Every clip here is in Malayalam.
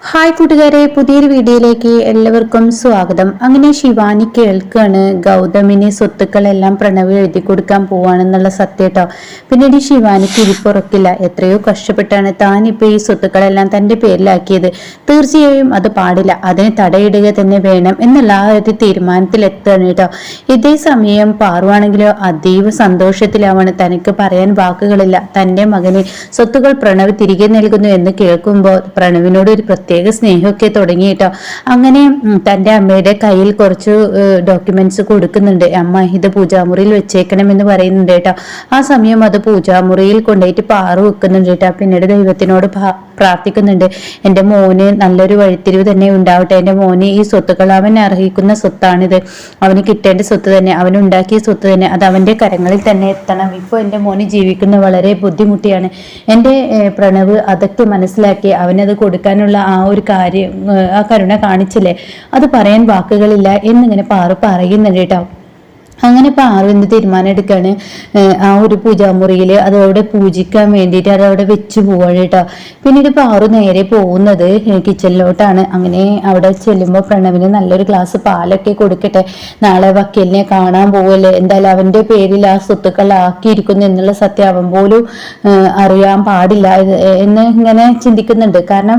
ഹായ് കൂട്ടുകാരെ, പുതിയൊരു വീഡിയോയിലേക്ക് എല്ലാവർക്കും സ്വാഗതം. അങ്ങനെ ശിവാനി കേൾക്കാണ് ഗൗതമിന് സ്വത്തുക്കളെല്ലാം പ്രണവ് എഴുതി കൊടുക്കാൻ പോവാണെന്നുള്ള സത്യം. പിന്നീട് ശിവാനിക്ക് ഇരിപ്പുറക്കില്ല. എത്രയോ കഷ്ടപ്പെട്ടാണ് താൻ ഇപ്പൊ ഈ സ്വത്തുക്കളെല്ലാം തന്റെ പേരിലാക്കിയത്. തീർച്ചയായും അത് പാടില്ല, അതിന് തടയിടുക തന്നെ വേണം എന്നുള്ള ആ ഒരു തീരുമാനത്തിലെത്താണ് കേട്ടോ. ഇതേ സമയം പാറുവാണെങ്കിലോ അതീവ സന്തോഷത്തിലാവാണ്. തനിക്ക് പറയാൻ വാക്കുകളില്ല. തന്റെ മകന് സ്വത്തുക്കൾ പ്രണവ് തിരികെ നൽകുന്നു എന്ന് കേൾക്കുമ്പോൾ പ്രണവിനോട് ഒരു പ്രത്യേക സ്നേഹമൊക്കെ തുടങ്ങിയിട്ടോ. അങ്ങനെ തന്റെ അമ്മയുടെ കയ്യിൽ കുറച്ച് ഡോക്യുമെന്റ്സ് കൊടുക്കുന്നുണ്ട്. അമ്മ ഇത് പൂജാമുറിയിൽ വെച്ചേക്കണം എന്ന് പറയുന്നുണ്ട് കേട്ടോ. ആ സമയം അത് പൂജാമുറിയിൽ കൊണ്ടുപോയിട്ട് പാറു വെക്കുന്നുണ്ട് കേട്ടോ. പിന്നീട് ദൈവത്തിനോട് പ്രാർത്ഥിക്കുന്നുണ്ട്, എന്റെ മോന് നല്ലൊരു വഴിത്തിരിവ് തന്നെ ഉണ്ടാവട്ടെ. എന്റെ മോന് ഈ സ്വത്തുക്കൾ അവൻ അർഹിക്കുന്ന സ്വത്താണിത്, അവന് കിട്ടേണ്ട സ്വത്ത് തന്നെ, അവൻ ഉണ്ടാക്കിയ സ്വത്ത് തന്നെ, അത് അവന്റെ കരങ്ങളിൽ തന്നെ എത്തണം. ഇപ്പൊ എന്റെ മോന് ജീവിക്കുന്ന വളരെ ബുദ്ധിമുട്ടിയാണ്. എന്റെ പ്രണവ് അതൊക്കെ മനസ്സിലാക്കി അവനത് കൊടുക്കാനുള്ള ആ ഒരു കാര്യം, ആ കരുണ കാണിച്ചില്ലേ, അത് പറയാൻ വാക്കുകളില്ല എന്നിങ്ങനെ പാറു പറയുന്നുണ്ട് കേട്ടോ. അങ്ങനെ പാറു എന്ത് തീരുമാനം എടുക്കാണ്, ആ ഒരു പൂജാമുറിയിൽ അതവിടെ പൂജിക്കാൻ വേണ്ടിയിട്ട് അതവിടെ വെച്ച് പോവാണ് കേട്ടോ. പിന്നീട് പാറു നേരെ പോകുന്നത് കിച്ചണിലോട്ടാണ്. അങ്ങനെ അവിടെ ചെല്ലുമ്പോൾ പ്രണവിന് നല്ലൊരു ഗ്ലാസ് പാലൊക്കെ കൊടുക്കട്ടെ, നാളെ വക്കീലിനെ കാണാൻ പോവല്ലേ, എന്തായാലും അവന്റെ പേരിൽ ആ സ്വത്തുക്കൾ ആക്കിയിരിക്കുന്നു എന്നുള്ള സത്യം അവൻ പോലും അറിയാൻ പാടില്ല എന്ന് ഇങ്ങനെ ചിന്തിക്കുന്നുണ്ട്. കാരണം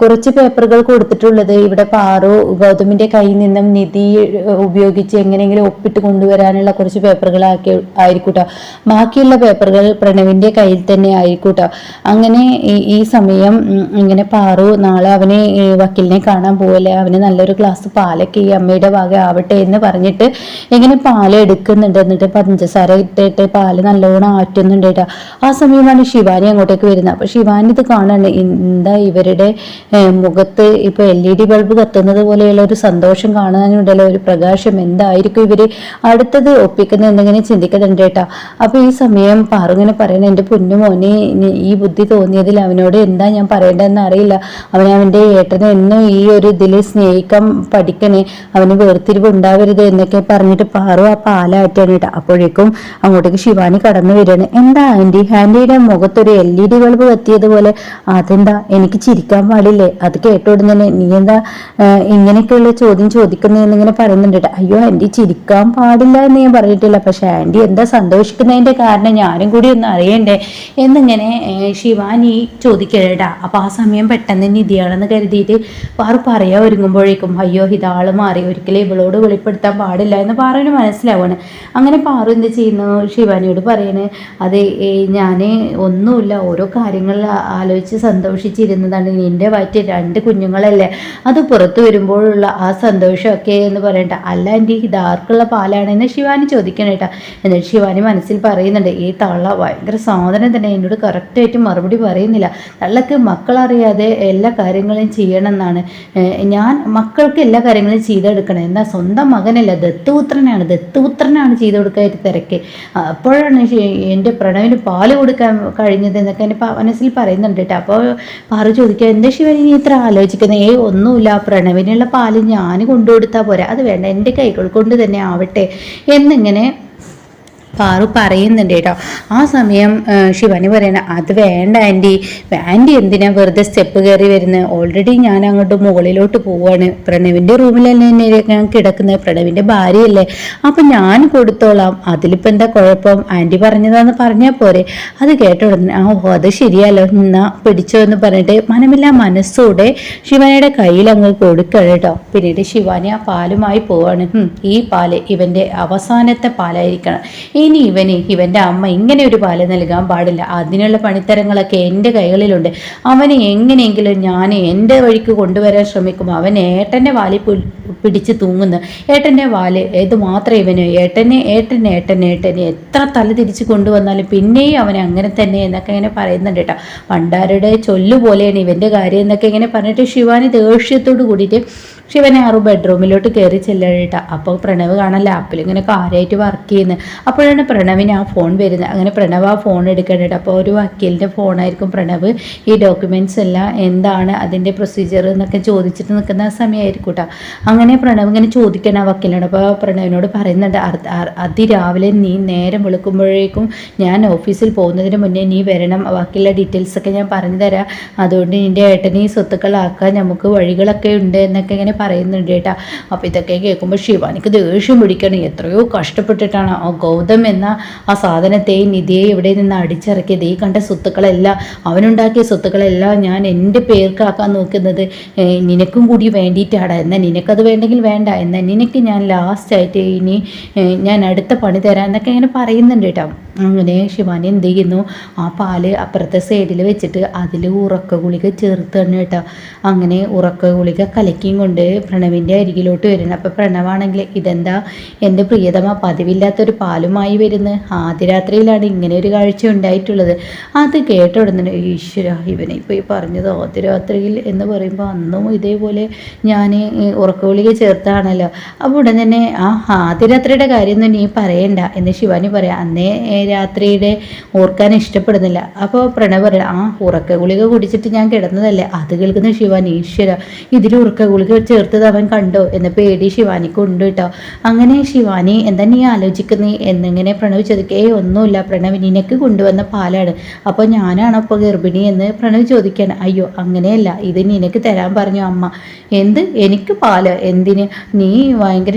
കുറച്ച് പേപ്പറുകൾ കൊടുത്തിട്ടുള്ളത് ഇവിടെ പാറു ഗൗതമിന്റെ കയ്യിൽ നിന്നും നിധി ഉപയോഗിച്ച് എങ്ങനെയെങ്കിലും ഒപ്പിട്ട് കൊണ്ടുവരാനുള്ള കുറച്ച് പേപ്പറുകളാക്കി ആയിരിക്കൂട്ടോ. ബാക്കിയുള്ള പേപ്പറുകൾ പ്രണവിന്റെ കയ്യിൽ തന്നെ ആയിരിക്കൂട്ടോ. അങ്ങനെ ഈ സമയം ഇങ്ങനെ പാറു നാളെ അവനെ വക്കീലിനെ കാണാൻ പോവല്ലേ, അവന് നല്ലൊരു ഗ്ലാസ് പാലൊക്കെ ഈ അമ്മയുടെ ഭാഗം ആവട്ടെ എന്ന് പറഞ്ഞിട്ട് ഇങ്ങനെ പാല് എടുക്കുന്നുണ്ട്. എന്നിട്ട് പഞ്ചസാര ഇട്ടിട്ട് പാല് നല്ലോണം ആറ്റുന്നുണ്ട് കേട്ടോ. ആ സമയമാണ് ശിവാനി അങ്ങോട്ടേക്ക് വരുന്നത്. അപ്പൊ ശിവാനി ഇത് കാണാണ്, എന്താ ഇവരുടെ മുഖത്ത് ഇപ്പൊ LED ബൾബ് കത്തുന്നത് പോലെയുള്ള ഒരു സന്തോഷം കാണാനുണ്ടല്ലോ, ഒരു പ്രകാശം. എന്തായിരിക്കും ഇവര് അടുത്തത് ഒപ്പിക്കുന്ന എന്തെങ്കിലും ചിന്തിക്കുന്നുണ്ട് കേട്ടോ. അപ്പൊ ഈ സമയം പാറു ഇങ്ങനെ പറയുന്നത്, എന്റെ പൊന്നു മോനെ, ഈ ബുദ്ധി തോന്നിയതിൽ അവനോട് എന്താ ഞാൻ പറയേണ്ടതെന്ന് അറിയില്ല. അവന്റെ ഏട്ടനെ എന്നും ഈ ഒരു ഇതിൽ സ്നേഹിക്കാൻ പഠിക്കണേ, അവന് വേർതിരിവ് ഉണ്ടാവരുത് എന്നൊക്കെ പറഞ്ഞിട്ട് പാറു ആ പാലാറ്റാണ് കേട്ടോ. അപ്പോഴേക്കും അങ്ങോട്ടേക്ക് ശിവാനി കടന്നു വരികയാണ്. എന്താ ആന്റിയുടെ മുഖത്തൊരു LED ബൾബ് കത്തിയതുപോലെ, അതെന്താ, എനിക്ക് ചിരിക്കാൻ പാടില്ലേ? അത് കേട്ടോടുന്നെ നീ എന്താ ഇങ്ങനെയൊക്കെയുള്ള ചോദ്യം ചോദിക്കുന്നതെന്നിങ്ങനെ പറയുന്നുണ്ട് കേട്ടോ. അയ്യോ ആന്റി, ചിരിക്കാൻ പാടില്ല എന്ന് ഞാൻ പറഞ്ഞിട്ടില്ല, പക്ഷെ ആന്റി എന്താ സന്തോഷിക്കുന്നതിന്റെ കാരണം ഞാനും കൂടി ഒന്ന് അറിയണ്ടേ എന്നിങ്ങനെ ശിവാനി ചോദിക്കട്ടാ. അപ്പൊ ആ സമയം പെട്ടെന്ന് നിധിയാണെന്ന് കരുതിയിട്ട് പാറു പറയാ ഒരുങ്ങുമ്പോഴേക്കും അയ്യോ ഇതാള് മാറി, ഒരിക്കലും ഇവളോട് വെളിപ്പെടുത്താൻ പാടില്ല എന്ന് പാറുവിന് മനസ്സിലാവാണ്. അങ്ങനെ പാറു എന്ത് ചെയ്യുന്നു, ശിവാനിയോട് പറയണേ, അതെ ഞാന് ഒന്നുമില്ല, ഓരോ കാര്യങ്ങളിൽ ആലോചിച്ച് സന്തോഷിച്ചിരുന്നതാണ്. നിന്റെ വയറ്റിൽ 2 കുഞ്ഞുങ്ങളല്ലേ, അത് പുറത്തു വരുമ്പോഴുള്ള ആ സന്തോഷമൊക്കെ എന്ന് പറയണ്ട. അല്ല ആന്റി, ഇതാർക്കുള്ള പാലാണെന്ന് ശിവാനി ചോദിക്കണം കേട്ടോ. എന്നിട്ട് ശിവാനി മനസ്സിൽ പറയുന്നുണ്ട്, ഈ തള്ള ഭയങ്കര സാധനം തന്നെ, എന്നോട് കറക്റ്റായിട്ട് മറുപടി പറയുന്നില്ല. തള്ളക്ക് മക്കളറിയാതെ എല്ലാ കാര്യങ്ങളും ചെയ്യണം എന്നാണ്. ഞാൻ മക്കൾക്ക് എല്ലാ കാര്യങ്ങളും ചെയ്തെടുക്കണം, എന്നാൽ സ്വന്തം മകനല്ല, ദത്തുപുത്രനാണ് ചെയ്തു കൊടുക്കാനായിട്ട് തിരക്ക്. അപ്പോഴാണ് എൻ്റെ പ്രണവിന് പാല് കൊടുക്കാൻ കഴിഞ്ഞത് എന്നൊക്കെ എൻ്റെ മനസ്സിൽ പറയുന്നുണ്ട് കേട്ടോ. അപ്പോൾ പാറു ചോദിക്കുക, എന്താ ശിവാനി നീ ഇത്ര ആലോചിക്കുന്നത്? ഒന്നുമില്ല, പ്രണവിനുള്ള പാല് ഞാൻ കൊണ്ടുകൊടുത്താൽ പോരാ, അത് വേണ്ട, എൻ്റെ കൈകൾ കൊണ്ട് തന്നെ ആവട്ടെ എന്നിങ്ങനെ പാറു പറയുന്നുണ്ട് കേട്ടോ. ആ സമയം ശിവാനി പറയണ, അത് വേണ്ട ആൻറ്റി എന്തിനാ വെറുതെ സ്റ്റെപ്പ് കയറി വരുന്നത്? ഓൾറെഡി ഞാൻ അങ്ങോട്ട് മുകളിലോട്ട് പോവാണ്, പ്രണവിൻ്റെ റൂമിലല്ലേ ഞാൻ കിടക്കുന്നത്, പ്രണവിൻ്റെ ഭാര്യയല്ലേ, അപ്പം ഞാൻ കൊടുത്തോളാം, അതിലിപ്പോൾ എന്താ കുഴപ്പം? ആൻറ്റി പറഞ്ഞതാന്ന് പറഞ്ഞാൽ പോരെ. അത് കേട്ട ഉടനെ അത് ശരിയല്ലോ, എന്നാ പിടിച്ചോ എന്ന് പറഞ്ഞിട്ട് മനമില്ല മനസ്സോടെ ശിവാനിയുടെ കയ്യിൽ അങ്ങ് കൊടുക്കണം കേട്ടോ. പിന്നീട് ശിവാനി ആ പാലുമായി പോവാണ്. ഈ പാല് ഇവൻ്റെ അവസാനത്തെ പാലായിരിക്കണം, ഇനി ഇവന്റെ അമ്മ ഇങ്ങനെ ഒരു പാല് നൽകാൻ പാടില്ല, അതിനുള്ള പണിത്തരങ്ങളൊക്കെ എൻ്റെ കൈകളിലുണ്ട്. അവനെ എങ്ങനെയെങ്കിലും ഞാൻ എൻ്റെ വഴിക്ക് കൊണ്ടുവരാൻ ശ്രമിക്കും. അവൻ ഏട്ടൻ്റെ വാലി പിടിച്ച് തൂങ്ങുന്നു, ഏട്ടൻ്റെ വാല് ഇത് മാത്രം ഇവന്, ഏട്ടനെ എത്ര തല തിരിച്ച് കൊണ്ടുവന്നാലും പിന്നെയും അവനെ അങ്ങനെ തന്നെ എന്നൊക്കെ ഇങ്ങനെ പറയുന്നുണ്ട് കേട്ടോ. പണ്ടാരുടെ ചൊല്ലു പോലെയാണ് ഇവൻ്റെ കാര്യം എന്നൊക്കെ ഇങ്ങനെ പറഞ്ഞിട്ട് ശിവാനി ദേഷ്യത്തോട് കൂടിയിട്ട് ശിവനെ ബെഡ്റൂമിലോട്ട് കയറി ചെല്ലണേട്ടാ. അപ്പോൾ പ്രണവ് കാണാൻ ലാപ്പിൽ ഇങ്ങനെ കാര്യമായിട്ട് വർക്ക് ചെയ്യുന്നത്. അപ്പോഴാണ് അപ്പോഴാണ് പ്രണവിന് ആ ഫോൺ വരുന്നത്. അങ്ങനെ പ്രണവ് ആ ഫോൺ എടുക്കേണ്ടത്. അപ്പോൾ ഒരു വക്കീലിൻ്റെ ഫോണായിരിക്കും. പ്രണവ് ഈ ഡോക്യുമെൻറ്റ്സ് എല്ലാം എന്താണ് അതിൻ്റെ പ്രൊസീജിയർ എന്നൊക്കെ ചോദിച്ചിട്ട് നിൽക്കുന്ന സമയമായിരിക്കും കേട്ടോ. അങ്ങനെ പ്രണവ് ഇങ്ങനെ ചോദിക്കണം ആ വക്കീലിനോട്. അപ്പോൾ പ്രണവിനോട് പറയുന്നുണ്ട്, അതിരാവിലെ നീ നേരം വെളുക്കുമ്പോഴേക്കും ഞാൻ ഓഫീസിൽ പോകുന്നതിന് മുന്നേ നീ വരണം, ബാക്കിയുള്ള ഡീറ്റെയിൽസൊക്കെ ഞാൻ പറഞ്ഞു തരാം, അതുകൊണ്ട് നിൻ്റെ ഏട്ടനെ ഈ സ്വത്തുക്കളാക്കാൻ നമുക്ക് വഴികളൊക്കെ ഉണ്ട് എന്നൊക്കെ ഇങ്ങനെ പറയുന്നുണ്ട് കേട്ടോ. അപ്പോൾ ഇതൊക്കെ കേൾക്കുമ്പോൾ ശിവാനിക്ക് ദേഷ്യം പിടിക്കണം. എത്രയോ കഷ്ടപ്പെട്ടിട്ടാണ് ആ ഗൗതം എന്ന ആ സാധനത്തെയും നിധിയെ ഇവിടെ നിന്ന് അടിച്ചിറക്കിയത്. ഈ കണ്ട സ്വത്തുക്കളെല്ലാം, അവനുണ്ടാക്കിയ സ്വത്തുക്കളെല്ലാം ഞാൻ എൻ്റെ പേർക്കാക്കാൻ നോക്കുന്നത് നിനക്കും കൂടി വേണ്ടിയിട്ടാണ്. എന്നാൽ നിനക്കത് വേണ്ടെങ്കിൽ വേണ്ട, എന്നാൽ നിനക്ക് ഞാൻ ലാസ്റ്റായിട്ട് ഇനി ഞാൻ അടുത്ത പണി തരാം എന്നൊക്കെ ഇങ്ങനെ പറയുന്നുണ്ട് കേട്ടോ. അങ്ങനെ ശിവാനി എന്ത് ചെയ്യുന്നു, ആ പാല് അപ്പുറത്തെ സൈഡിൽ വെച്ചിട്ട് അതിൽ ഉറക്ക ഗുളിക ചേർത്ത് തന്നെ കേട്ടോ. അങ്ങനെ ഉറക്ക ഗുളിക കലക്കിയും കൊണ്ട് പ്രണവിൻ്റെ അരികിലോട്ട് വരുന്നത്. അപ്പോൾ പ്രണവാണെങ്കിൽ ഇതെന്താ എൻ്റെ പ്രിയതമ പതിവില്ലാത്തൊരു പാലുമായി വരുന്നത്, ആദ്യ രാത്രിയിലാണ് ഇങ്ങനെ ഒരു കാഴ്ച ഉണ്ടായിട്ടുള്ളത്. അത് കേട്ട ഉടനെ ഈശ്വര, ഇവനെ ഇപ്പോൾ ഈ പറഞ്ഞത് ആദ്യ രാത്രിയിൽ എന്ന് പറയുമ്പോൾ അന്നും ഇതേപോലെ ഞാൻ ഉറക്ക ഗുളിക ചേർത്താണല്ലോ. അപ്പോൾ ഉടൻ തന്നെ ആദ്യ രാത്രിയുടെ കാര്യമൊന്നും നീ പറയണ്ട എന്ന് ശിവാനി പറയാം. അന്നേ രാത്രിയുടെ ഓർക്കാൻ ഇഷ്ടപ്പെടുന്നില്ല. അപ്പോൾ പ്രണവ് പറയാം, ഉറക്ക ഗുളിക കുടിച്ചിട്ട് ഞാൻ കിടന്നതല്ലേ. അത് കേൾക്കുന്ന ശിവാനി, ഈശ്വര ഇതിൽ ഉറക്ക ഗുളിക ചേർത്തത് അവൻ കണ്ടോ എന്ന പേടി ശിവാനിക്ക് ഉണ്ട് കേട്ടോ. അങ്ങനെ ശിവാനി എന്താ നീ ആലോചിക്കുന്നേ എന്നിങ്ങനെ പ്രണവ് ചോദിക്കുക. ഒന്നുമില്ല പ്രണവ്, നിനക്ക് കൊണ്ടുവന്ന പാലാണ്, അപ്പോൾ ഞാനാണ് അപ്പോൾ ഗർഭിണി എന്ന് പ്രണവ് ചോദിക്കാൻ. അയ്യോ അങ്ങനെയല്ല, ഇത് നിനക്ക് തരാൻ പറഞ്ഞു അമ്മ. എന്ത്, എനിക്ക് പാല് എന്തിന്? നീ ഭയങ്കര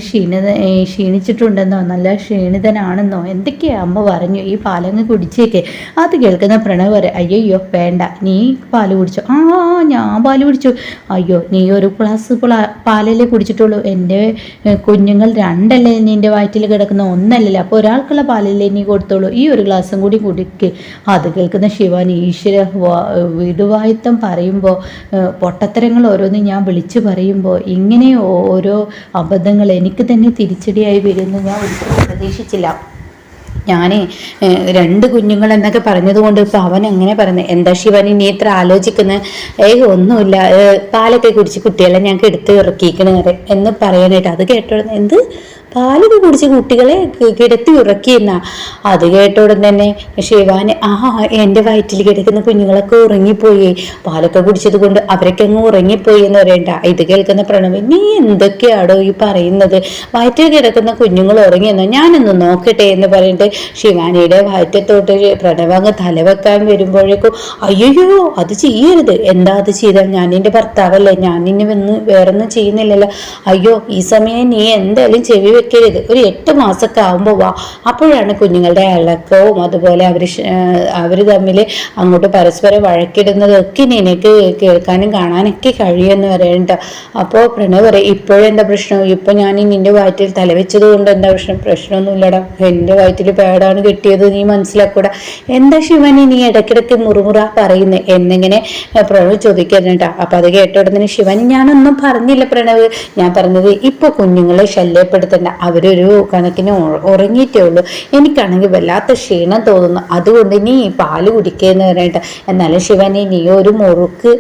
ക്ഷീണിച്ചിട്ടുണ്ടെന്നോ, നല്ല ക്ഷീണിതനാണെന്നോ എന്തൊക്കെയാ അമ്മ പറഞ്ഞു, ഈ പാലങ്ങ് കുടിച്ചേക്ക്. അത് കേൾക്കുന്ന പ്രണവ് പറയാം, അയ്യോ വേണ്ട, നീ പാല് കുടിച്ചോ. ഞാൻ പാല് കുടിച്ചു. അയ്യോ നീ ഒരു ഗ്ലാസ് പാലല്ലേ കുടിച്ചിട്ടുള്ളൂ, എൻ്റെ കുഞ്ഞുങ്ങൾ രണ്ടല്ലേ നിൻ്റെ വയറ്റിൽ കിടക്കുന്ന, ഒന്നല്ലല്ലോ, അപ്പോൾ ഒരാൾക്കുള്ള പാലല്ലേ നീ കൊടുത്തോളൂ, ഈ ഒരു ഗ്ലാസും കൂടി കുടിക്ക്. അത് കേൾക്കുന്ന ശിവാനി, ഈശ്വര വിടുവായുത്തം പറയുമ്പോൾ, പൊട്ടത്തരങ്ങൾ ഓരോന്ന് ഞാൻ വിളിച്ചു പറയുമ്പോൾ ഇങ്ങനെ ഓരോ അബദ്ധങ്ങൾ എനിക്ക് തന്നെ തിരിച്ചടിയായി വരുമെന്ന് ഞാൻ ഒരിക്കലും പ്രതീക്ഷിച്ചില്ല. ഞാൻ 2 കുഞ്ഞുങ്ങൾ എന്നൊക്കെ പറഞ്ഞതുകൊണ്ട് ഇപ്പോൾ അവൻ അങ്ങനെ പറയുന്നത്. എന്താ ശിവാനി നീ ഇത്ര ആലോചിക്കുന്നത്? ഒന്നുമില്ല, പാലൊക്കെ കുടിച്ച് കുട്ടികളെ ഞങ്ങൾക്ക് എടുത്ത് ഇറക്കിക്കണേ എന്ന് പറയാനായിട്ട്. അത് കേട്ടോ, എന്ത് പാലൊക്കെ കുടിച്ച് കുട്ടികളെ കിടത്തി ഉറക്കിയെന്ന. അത് കേട്ടോടെ തന്നെ ശിവാനി, എൻ്റെ വയറ്റിൽ കിടക്കുന്ന കുഞ്ഞുങ്ങളൊക്കെ ഉറങ്ങിപ്പോയി, പാലൊക്കെ കുടിച്ചത് കൊണ്ട് അവരൊക്കെ അങ്ങ് ഉറങ്ങിപ്പോയി എന്ന് പറയണ്ട. ഇത് കേൾക്കുന്ന പ്രണവ്, നീ എന്തൊക്കെയാടോ ഈ പറയുന്നത്? വയറ്റിൽ കിടക്കുന്ന കുഞ്ഞുങ്ങൾ ഉറങ്ങിയെന്നോ, ഞാനൊന്ന് നോക്കട്ടെ എന്ന് പറഞ്ഞിട്ട് ശിവാനിയുടെ വയറ്റത്തോട്ട് പ്രണവ് അങ്ങ് തലവെക്കാൻ വരുമ്പോഴേക്കും, അയ്യോ അത് ചെയ്യരുത്, എന്താ അത് ചെയ്താൽ? ഞാൻ നിന്റെ ഭർത്താവല്ലേ, ഞാൻ നിന്നെ വേറൊന്നും ചെയ്യുന്നില്ലല്ലോ. അയ്യോ ഈ സമയം നീ എന്തായാലും ചെവി വെക്കരുത്, ഒരു 8 മാസമൊക്കെ ആകുമ്പോൾ വാ, അപ്പോഴാണ് കുഞ്ഞുങ്ങളുടെ ഇളക്കവും അതുപോലെ അവർ തമ്മിൽ അങ്ങോട്ട് പരസ്പരം വഴക്കിടുന്നതൊക്കെ നിനക്ക് കേൾക്കാനും കാണാനൊക്കെ കഴിയുമെന്ന് പറയണ്ട. അപ്പോൾ പ്രണവ് പറയും, ഇപ്പോഴെന്താ പ്രശ്നം? ഇപ്പം ഞാൻ നിന്റെ വയറ്റിൽ തലവെച്ചത് കൊണ്ട് എന്താ പ്രശ്നമൊന്നുമില്ലടാ, എൻ്റെ വയറ്റിൽ പേടാണ് കിട്ടിയത്, നീ മനസ്സിലാക്കൂടാ. എന്താ ശിവാനി നീ ഇടയ്ക്കിടയ്ക്ക് മുറുമുറ പറയുന്നത് എന്നിങ്ങനെ പ്രണവ് ചോദിക്കുന്നുണ്ടാ. അപ്പം അത് കേട്ട ഉടനെ ശിവാനി, ഞാനൊന്നും പറഞ്ഞില്ല പ്രണവ്, ഞാൻ പറഞ്ഞത് ഇപ്പോൾ കുഞ്ഞുങ്ങളെ ശല്യപ്പെടുത്തണ്ട, അവരൊരു കണക്കിന് ഉറങ്ങിയിട്ടേ ഉള്ളൂ, എനിക്കാണെങ്കിൽ വല്ലാത്ത ക്ഷീണം തോന്നുന്നു, അതുകൊണ്ട് നീ പാല് കുടിക്കുകയെന്ന് പറയട്ടെ. എന്നാലും ശിവാനി നീ ഒരു മുറുക്ക്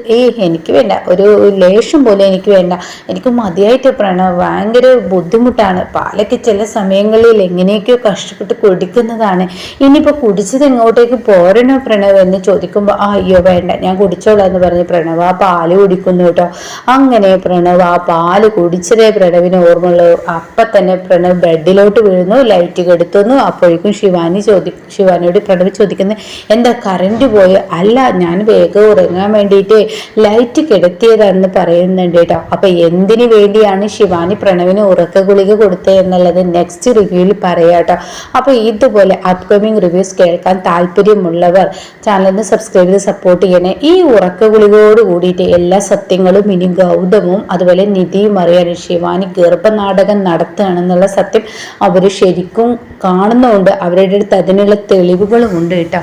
എനിക്ക് വേണ്ട, ഒരു ലേശം പോലെ എനിക്ക് വേണ്ട, എനിക്ക് മതിയായിട്ട് പ്രണവ്, ഭയങ്കര ബുദ്ധിമുട്ടാണ്, പാലൊക്കെ ചില സമയങ്ങളിൽ എങ്ങനെയൊക്കെയോ കഷ്ടപ്പെട്ട് കുടിക്കുന്നതാണ്, ഇനിയിപ്പോൾ കുടിച്ചത് എങ്ങോട്ടേക്ക് പോരണോ പ്രണവ് എന്ന് ചോദിക്കുമ്പോൾ, അയ്യോ വേണ്ട ഞാൻ കുടിച്ചോളാം എന്ന് പറഞ്ഞ് പ്രണവ് ആ പാല് കുടിക്കുന്നു കേട്ടോ. അങ്ങനെ പ്രണവ് ആ പാല് കുടിച്ചതേ പ്രണവിന് ഓർമ്മയുള്ളൂ. അപ്പം തന്നെ പ്രണവ് ബെഡിലോട്ട് വീഴുന്നു, ലൈറ്റ് കെടുത്തുന്നു. അപ്പോഴേക്കും ശിവാനിയോട് പ്രണവ് ചോദിക്കുന്നത്, എന്താ കറണ്ട് പോയോ? അല്ല, ഞാൻ വേഗം ഉറങ്ങാൻ വേണ്ടിയിട്ട് ലൈറ്റ് കെടുത്തിയതാണെന്ന് പറയുന്നുണ്ട് കേട്ടോ. അപ്പൊ എന്തിനു വേണ്ടിയാണ് ശിവാനി പ്രണവിന് ഉറക്ക ഗുളിക കൊടുത്തത് എന്നുള്ളത് നെക്സ്റ്റ് റിവ്യൂവിൽ പറയാട്ടോ. അപ്പൊ ഇതുപോലെ അപ്കമിങ് റിവ്യൂസ് കേൾക്കാൻ താല്പര്യമുള്ളവർ ചാനലിന് സബ്സ്ക്രൈബ് ചെയ്ത് സപ്പോർട്ട് ചെയ്യണേ. ഈ ഉറക്ക ഗുളികയോട് കൂടിയിട്ട് എല്ലാ സത്യങ്ങളും ഇനി ഗൗതമും അതുപോലെ നിധിയും അറിയാനും ശിവാനി ഗർഭനാടകം നടത്തുകയാണെന്നുള്ള സത്യം അവർ ശരിക്കും കാണുന്നുണ്ട്, അവരുടെ അടുത്ത് അതിനുള്ള തെളിവുകളും ഉണ്ട് കേട്ടോ.